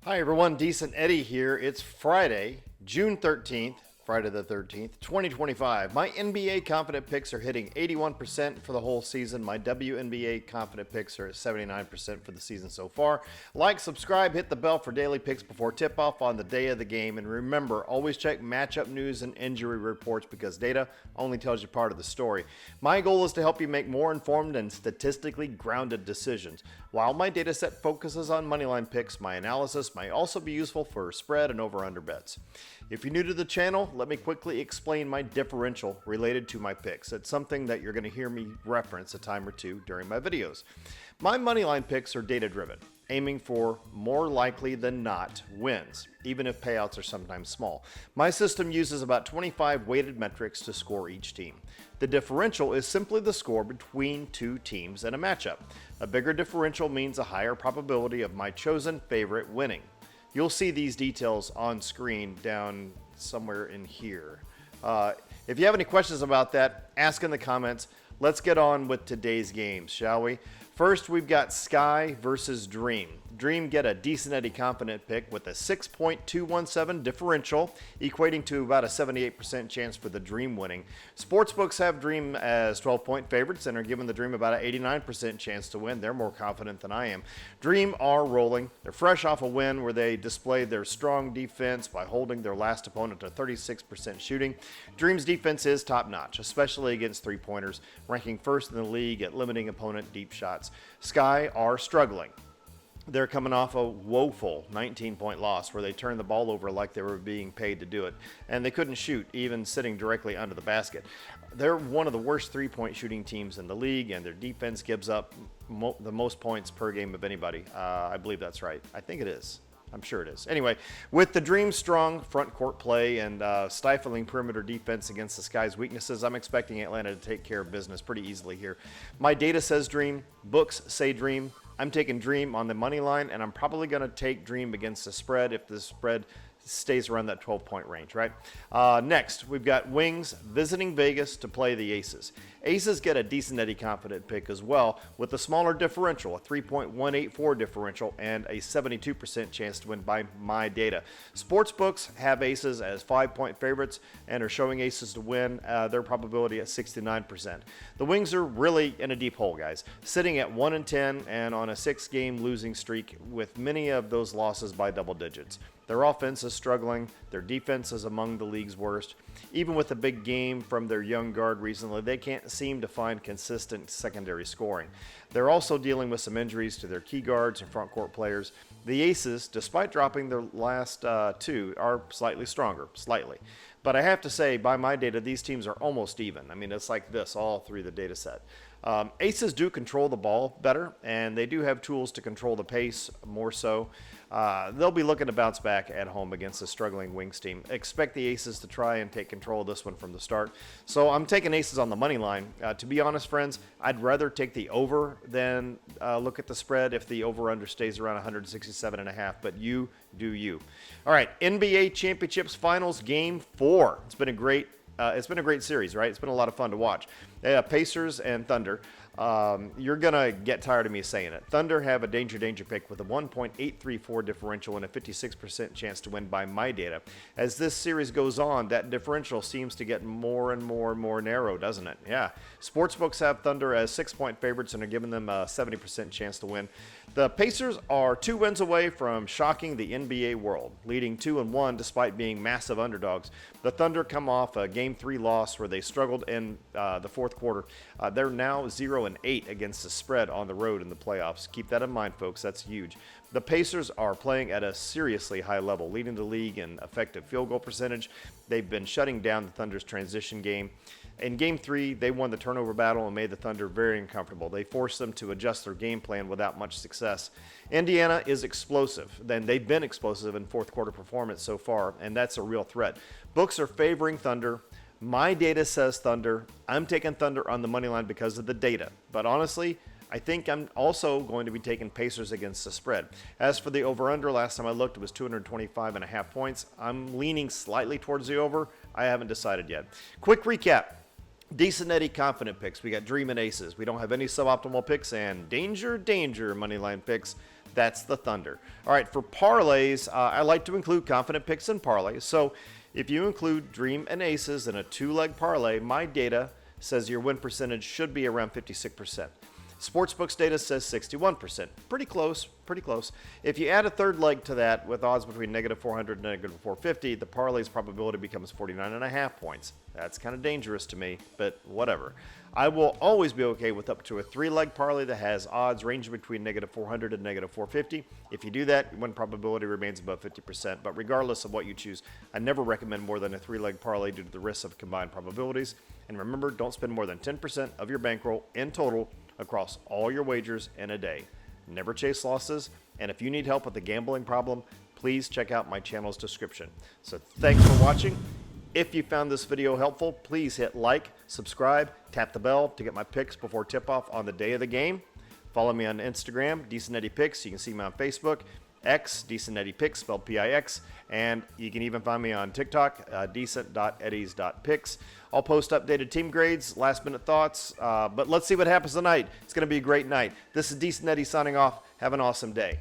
Hi everyone, Decent Eddie here. It's Friday, June 13th, Friday the 13th, 2025. My NBA confident picks are hitting 81% for the whole season. My WNBA confident picks are at 79% for the season so far. Like, subscribe, hit the bell for daily picks before tip-off on the day of the game. And remember, always check matchup news and injury reports because data only tells you part of the story. My goal is to help you make more informed and statistically grounded decisions. While my data set focuses on moneyline picks, my analysis might also be useful for spread and over-under bets. If you're new to the channel, let me quickly explain my differential related to my picks. It's something that you're going to hear me reference a time or two during my videos. My moneyline picks are data-driven, aiming for more likely than not wins, even if payouts are sometimes small. My system uses about 25 weighted metrics to score each team. The differential is simply the score between two teams in a matchup. A bigger differential means a higher probability of my chosen favorite winning. You'll see these details on screen down somewhere in here. If you have any questions about that, ask in the comments. Let's get on with today's games, shall we? First, we've got Sky versus Dream. Dream get a decent Eddie confident pick with a 6.217 differential, equating to about a 78% chance for the Dream winning. Sportsbooks have Dream as 12-point favorites and are giving the Dream about an 89% chance to win. They're more confident than I am. Dream are rolling. They're fresh off a win where they displayed their strong defense by holding their last opponent to 36% shooting. Dream's defense is top-notch, especially against three-pointers, ranking first in the league at limiting opponent deep shots. Sky are struggling. They're coming off a woeful 19-point loss where they turned the ball over like they were being paid to do it, and they couldn't shoot, even sitting directly under the basket. They're one of the worst three-point shooting teams in the league, and their defense gives up the most points per game of anybody. I believe that's right. I think it is. I'm sure it is. Anyway, with the Dream's strong front court play and stifling perimeter defense against the Sky's weaknesses, I'm expecting Atlanta to take care of business pretty easily here. My data says Dream. Books say Dream. I'm taking Dream on the money line, and I'm probably going to take Dream against the spread if the spread stays around that 12-point range, right? Next, we've got Wings visiting Vegas to play the Aces. Aces get a decent Eddie confident pick as well with a smaller differential, a 3.184 differential, and a 72% chance to win by my data. Sportsbooks have Aces as 5-point favorites and are showing Aces to win their probability at 69%. The Wings are really in a deep hole, guys, sitting at 1-10 and on a 6-game losing streak with many of those losses by double digits. Their offense is struggling. Their defense is among the league's worst. Even with a big game from their young guard recently, they can't seem to find consistent secondary scoring. They're also dealing with some injuries to their key guards and front court players. The Aces, despite dropping their last two, are slightly stronger, slightly. But I have to say, by my data, these teams are almost even. I mean, it's like this all through the data set. Aces do control the ball better, and they do have tools to control the pace more so. They'll be looking to bounce back at home against a struggling Wings team. Expect the Aces to try and take control of this one from the start. So I'm taking Aces on the money line. To be honest, friends, I'd rather take the over than look at the spread if the over-under stays around 167.5, but you do you. All right, NBA Championships Finals Game 4. It's been a great series, right? It's been a lot of fun to watch. Pacers and Thunder. You're going to get tired of me saying it. Thunder have a danger pick with a 1.834 differential and a 56% chance to win by my data. As this series goes on, that differential seems to get more and more narrow, doesn't it? Yeah. Sportsbooks have Thunder as 6-point favorites and are giving them a 70% chance to win. The Pacers are 2 wins away from shocking the NBA world, leading 2-1 despite being massive underdogs. The Thunder come off a Game 3 loss where they struggled in the fourth quarter. They're now 0-8 against the spread on the road in the playoffs. Keep that in mind, folks. That's huge. The Pacers are playing at a seriously high level, leading the league in effective field goal percentage. They've been shutting down the Thunder's transition game. In Game 3, they won the turnover battle and made the Thunder very uncomfortable. They forced them to adjust their game plan without much success. Indiana is explosive. Then they've been explosive in fourth quarter performance so far, and that's a real threat. Books are favoring Thunder. My data says Thunder. I'm taking Thunder on the money line because of the data. But honestly, I think I'm also going to be taking Pacers against the spread. As for the over-under, last time I looked, it was 225.5 points. I'm leaning slightly towards the over. I haven't decided yet. Quick recap. Decent Eddie confident picks. We got Dream and Aces. We don't have any suboptimal picks and danger moneyline picks. That's the Thunder. All right, for parlays, I like to include confident picks and parlays. So if you include Dream and Aces in a 2-leg parlay, my data says your win percentage should be around 56%. Sportsbook's data says 61%. Pretty close, pretty close. If you add a third leg to that with odds between -400 and -450, the parlay's probability becomes 49.5 points. That's kind of dangerous to me, but whatever. I will always be okay with up to a 3-leg parlay that has odds ranging between -400 and -450. If you do that, your win probability remains above 50%. But regardless of what you choose, I never recommend more than a 3-leg parlay due to the risks of combined probabilities. And remember, don't spend more than 10% of your bankroll in total across all your wagers in a day. Never chase losses. And if you need help with a gambling problem, please check out my channel's description. So thanks for watching. If you found this video helpful, please hit like, subscribe, tap the bell to get my picks before tip-off on the day of the game. Follow me on Instagram, Decent Eddie Picks. You can see me on Facebook, X, Decent Eddie Picks, spelled P-I-X. And you can even find me on TikTok, decent.eddies.picks. I'll post updated team grades, last-minute thoughts, but let's see what happens tonight. It's going to be a great night. This is Decent Eddie signing off. Have an awesome day.